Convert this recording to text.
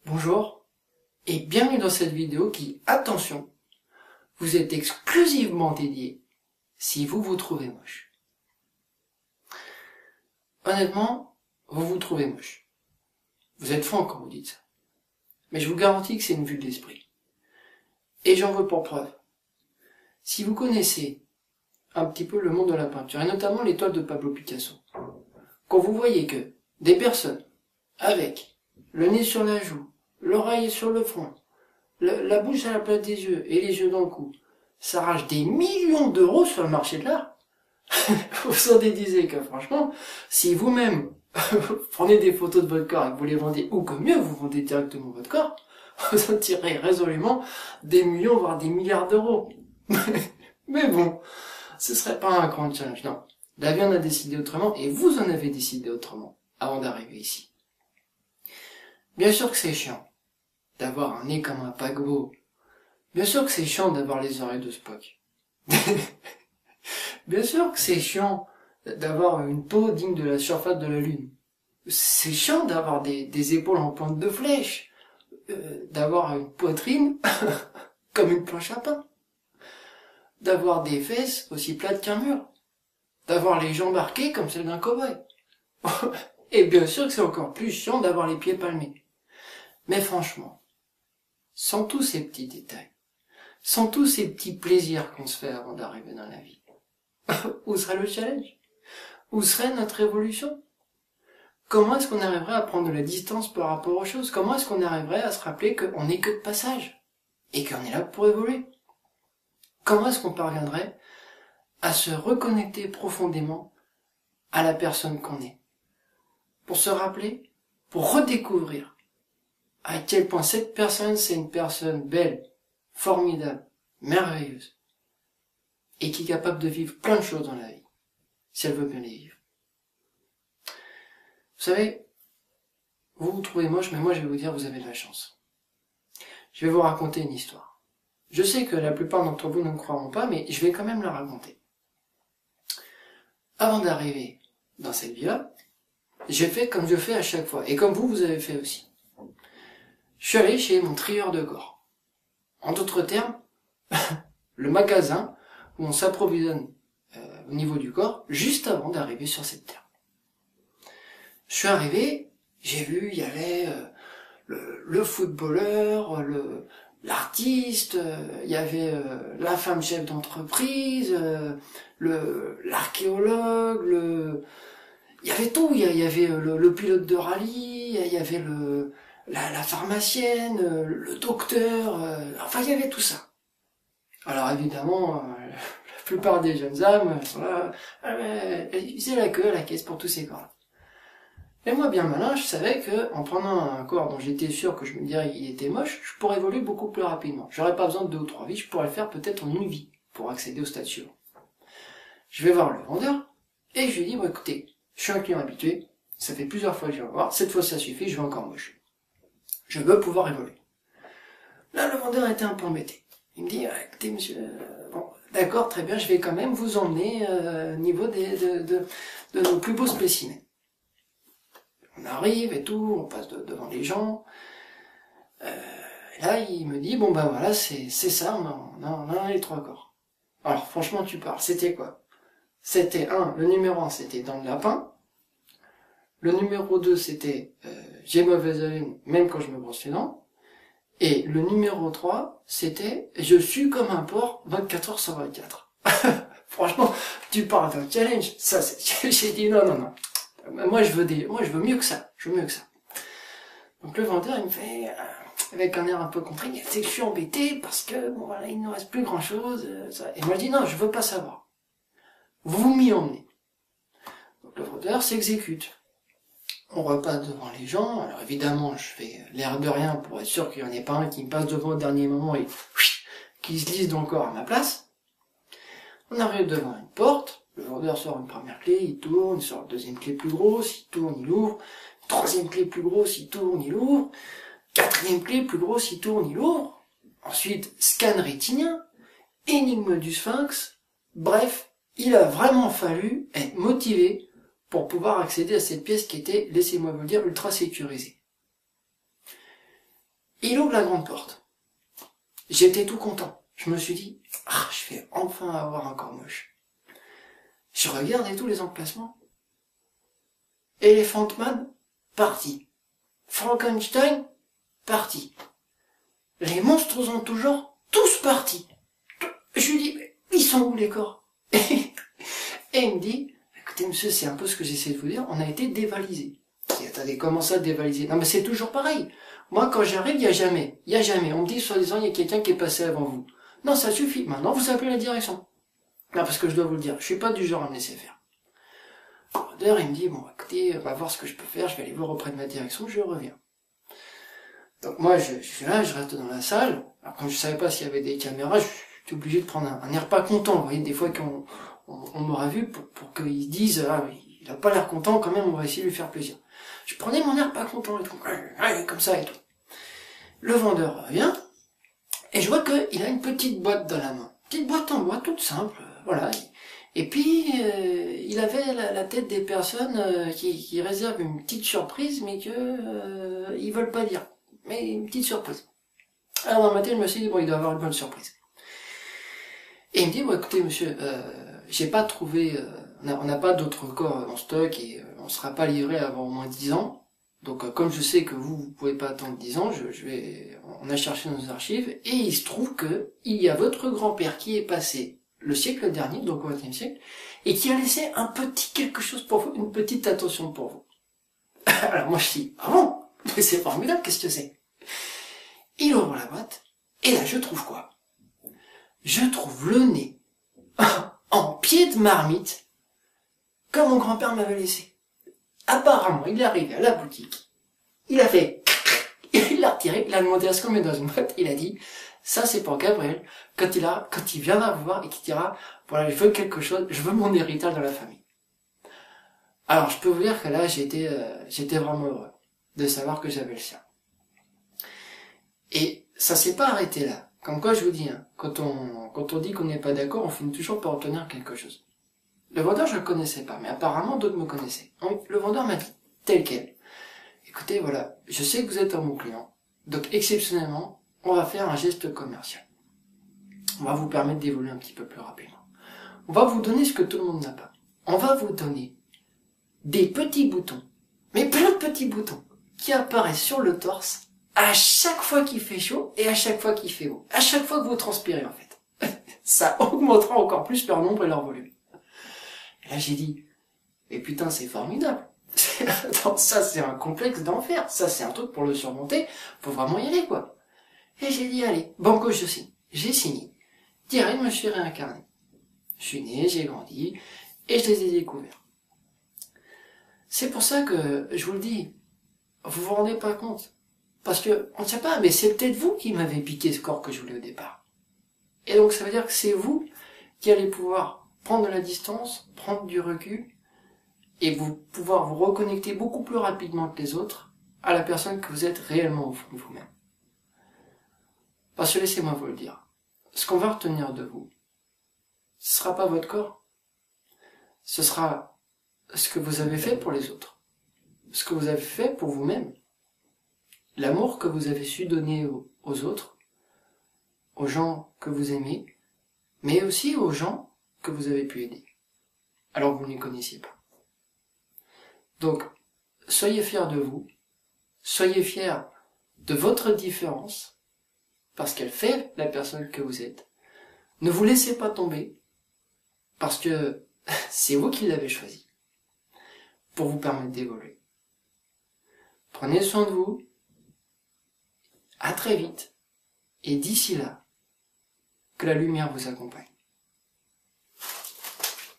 Bonjour et bienvenue dans cette vidéo qui, attention, vous êtes exclusivement dédié si vous vous trouvez moche. Honnêtement, vous vous trouvez moche. Vous êtes franc quand vous dites ça. Mais je vous garantis que c'est une vue de l'esprit. Et j'en veux pour preuve. Si vous connaissez un petit peu le monde de la peinture, et notamment les toiles de Pablo Picasso, quand vous voyez que des personnes avec le nez sur la joue, l'oreille sur le front, la bouche à la place des yeux et les yeux dans le cou, s'arrachent des millions d'euros sur le marché de l'art, vous vous en déduisez que franchement, si vous-même prenez des photos de votre corps et que vous les vendez, ou que mieux, vous vendez directement votre corps, vous en tirez résolument des millions, voire des milliards d'euros. Mais bon, ce serait pas un grand challenge, non. La vie en a décidé autrement, et vous en avez décidé autrement, avant d'arriver ici. Bien sûr que c'est chiant d'avoir un nez comme un paquebot. Bien sûr que c'est chiant d'avoir les oreilles de Spock. Bien sûr que c'est chiant d'avoir une peau digne de la surface de la Lune. C'est chiant d'avoir des épaules en pointe de flèche, d'avoir une poitrine comme une planche à pain, d'avoir des fesses aussi plates qu'un mur, d'avoir les jambes arquées comme celles d'un cow-boy. Et bien sûr que c'est encore plus chiant d'avoir les pieds palmés. Mais franchement, sans tous ces petits détails, sans tous ces petits plaisirs qu'on se fait avant d'arriver dans la vie, où serait le challenge? Où serait notre évolution? Comment est-ce qu'on arriverait à prendre de la distance par rapport aux choses? Comment est-ce qu'on arriverait à se rappeler qu'on n'est que de passage et qu'on est là pour évoluer? Comment est-ce qu'on parviendrait à se reconnecter profondément à la personne qu'on est? Pour se rappeler, pour redécouvrir à quel point cette personne, c'est une personne belle, formidable, merveilleuse, et qui est capable de vivre plein de choses dans la vie, si elle veut bien les vivre. Vous savez, vous vous trouvez moche, mais moi je vais vous dire, vous avez de la chance. Je vais vous raconter une histoire. Je sais que la plupart d'entre vous ne me croiront pas, mais je vais quand même la raconter. Avant d'arriver dans cette vie-là, j'ai fait comme je fais à chaque fois, et comme vous avez fait aussi. Je suis allé chez mon trieur de corps. En d'autres termes, le magasin où on s'approvisionne au niveau du corps, juste avant d'arriver sur cette terre. Je suis arrivé, j'ai vu, il y avait le footballeur, l'artiste, il y avait la femme chef d'entreprise, l'archéologue, il y avait tout, il y avait le pilote de rallye, il y avait la pharmacienne, le docteur, enfin il y avait tout ça. Alors évidemment, la plupart des jeunes âmes sont là, elles faisaient la queue à la caisse pour tous ces corps-là. Et moi, bien malin, je savais que en prenant un corps dont j'étais sûr que je me dirais qu'il était moche, je pourrais évoluer beaucoup plus rapidement. J'aurais pas besoin de 2 ou 3 vies, je pourrais le faire peut-être en une vie pour accéder au stade suivant. Je vais voir le vendeur et je lui dis, bon écoutez, je suis un client habitué, ça fait plusieurs fois que je vais voir, cette fois ça suffit, je vais encore moche. Je veux pouvoir évoluer. Là, le vendeur était un peu embêté. Il me dit, écoutez monsieur, bon, d'accord, très bien, je vais quand même vous emmener au niveau de nos plus beaux spécimens. On arrive et tout, on passe devant les gens. Là, il me dit, bon ben voilà, c'est ça, on a les 3 corps. Alors franchement, tu parles, c'était quoi? C'était le numéro 1, c'était dans le lapin. Le numéro 2, c'était j'ai mauvaise haleine, même quand je me brosse les dents. Et le numéro 3, c'était je suis comme un porc 24 heures sur 24. Franchement, tu parles d'un challenge. Ça, j'ai dit non. Moi, je veux mieux que ça. Je veux mieux que ça. Donc, le vendeur, il me fait, avec un air un peu contraint, c'est que je suis embêté parce que, bon, voilà, il ne reste plus grand chose, ça. Et moi, je dis, non, je veux pas savoir. Vous m'y emmenez. Donc, le vendeur s'exécute. On repasse devant les gens. Alors, évidemment, je fais l'air de rien pour être sûr qu'il n'y en ait pas un qui me passe devant au dernier moment et qui se glisse dans le corps à ma place. On arrive devant une porte. Le vendeur sort une première clé, il tourne, il sort une deuxième clé plus grosse, il tourne, il ouvre. Une troisième clé plus grosse, il tourne, il ouvre. Quatrième clé plus grosse, il tourne, il ouvre. Ensuite, scan rétinien, énigme du sphinx. Bref, il a vraiment fallu être motivé pour pouvoir accéder à cette pièce qui était, laissez-moi vous le dire, ultra sécurisée. il ouvre la grande porte. J'étais tout content. Je me suis dit, ah, je vais enfin avoir un corps moche. Je regarde et tous les emplacements. Elephant Man, parti. Frankenstein, parti. Les monstres en tout genre, tous partis. Je lui dis, mais ils sont où les corps? Et il me dit, écoutez monsieur, c'est un peu ce que j'essaie de vous dire, on a été dévalisé. Je dis, attendez, comment ça dévalisé? Non mais c'est toujours pareil. Moi quand j'arrive, il y a jamais. On me dit, soi-disant, il y a quelqu'un qui est passé avant vous. Non, ça suffit, maintenant vous appelez la direction. Non, parce que je dois vous le dire, je suis pas du genre à me laisser faire. D'ailleurs, il me dit, bon, écoutez, on va voir ce que je peux faire, je vais aller voir auprès de ma direction, je reviens. Donc moi, je suis là, je reste dans la salle. Alors quand je savais pas s'il y avait des caméras, j'étais obligé de prendre un air pas content. Vous voyez, des fois on m'aura vu pour qu'ils disent, ah, il a pas l'air content, quand même, on va essayer de lui faire plaisir. Je prenais mon air pas content et tout, comme ça et tout. Le vendeur revient, et je vois qu'il a une petite boîte dans la main. Petite boîte en bois, toute simple, voilà. Et puis, il avait la tête des personnes qui réservent une petite surprise, mais que ils veulent pas dire. Mais une petite surprise. Alors dans ma tête, je me suis dit, bon, il doit avoir une bonne surprise. Et il me dit, bon, écoutez, monsieur, j'ai pas trouvé, on n'a pas d'autres corps en stock et on sera pas livré avant au moins 10 ans. Donc, comme je sais que vous pouvez pas attendre 10 ans, on a cherché dans nos archives et il se trouve que il y a votre grand-père qui est passé le siècle dernier, donc au XXe siècle, et qui a laissé un petit quelque chose pour vous, une petite attention pour vous. Alors moi je dis, ah bon? Mais c'est formidable, qu'est-ce que c'est? Il ouvre la boîte, et là je trouve quoi? Je trouve le nez en pied de marmite, comme mon grand-père m'avait laissé. Apparemment, il est arrivé à la boutique, il a fait, il l'a retiré, il a demandé à ce qu'on mette dans une boîte, il a dit, ça c'est pour Gabriel, quand il viendra vous voir et qu'il dira, voilà, je veux quelque chose, je veux mon héritage dans la famille. Alors je peux vous dire que là j'étais vraiment heureux de savoir que j'avais le sien. Et ça s'est pas arrêté là. Comme quoi je vous dis, hein, quand on dit qu'on n'est pas d'accord, on finit toujours par obtenir quelque chose. Le vendeur je le connaissais pas, mais apparemment d'autres me connaissaient. Donc, le vendeur m'a dit, tel quel, écoutez voilà, je sais que vous êtes un bon client, donc exceptionnellement, on va faire un geste commercial. On va vous permettre d'évoluer un petit peu plus rapidement. On va vous donner ce que tout le monde n'a pas. On va vous donner des petits boutons, mais plein de petits boutons, qui apparaissent sur le torse à chaque fois qu'il fait chaud et à chaque fois qu'il fait beau. À chaque fois que vous transpirez, en fait. Ça augmentera encore plus leur nombre et leur volume. Et là, j'ai dit, mais putain, c'est formidable. Attends, ça, c'est un complexe d'enfer. Ça, c'est un truc pour le surmonter. Faut vraiment y aller, quoi. Et j'ai dit, allez, banco, je signe. J'ai signé. Direct, je me suis réincarné. Je suis né, j'ai grandi, et je les ai découverts. C'est pour ça que, je vous le dis, vous vous rendez pas compte. Parce que, on ne sait pas, mais c'est peut-être vous qui m'avez piqué ce corps que je voulais au départ. Et donc, ça veut dire que c'est vous qui allez pouvoir prendre de la distance, prendre du recul, et pouvoir vous reconnecter beaucoup plus rapidement que les autres à la personne que vous êtes réellement au fond de vous-même. Parce que laissez-moi vous le dire, ce qu'on va retenir de vous, ce sera pas votre corps, ce sera ce que vous avez fait pour les autres, ce que vous avez fait pour vous-même, l'amour que vous avez su donner aux autres, aux gens que vous aimez, mais aussi aux gens que vous avez pu aider, alors que vous ne les connaissiez pas. Donc, soyez fiers de vous, soyez fiers de votre différence, parce qu'elle fait la personne que vous êtes. Ne vous laissez pas tomber, parce que c'est vous qui l'avez choisi, pour vous permettre d'évoluer. Prenez soin de vous, à très vite, et d'ici là, que la lumière vous accompagne.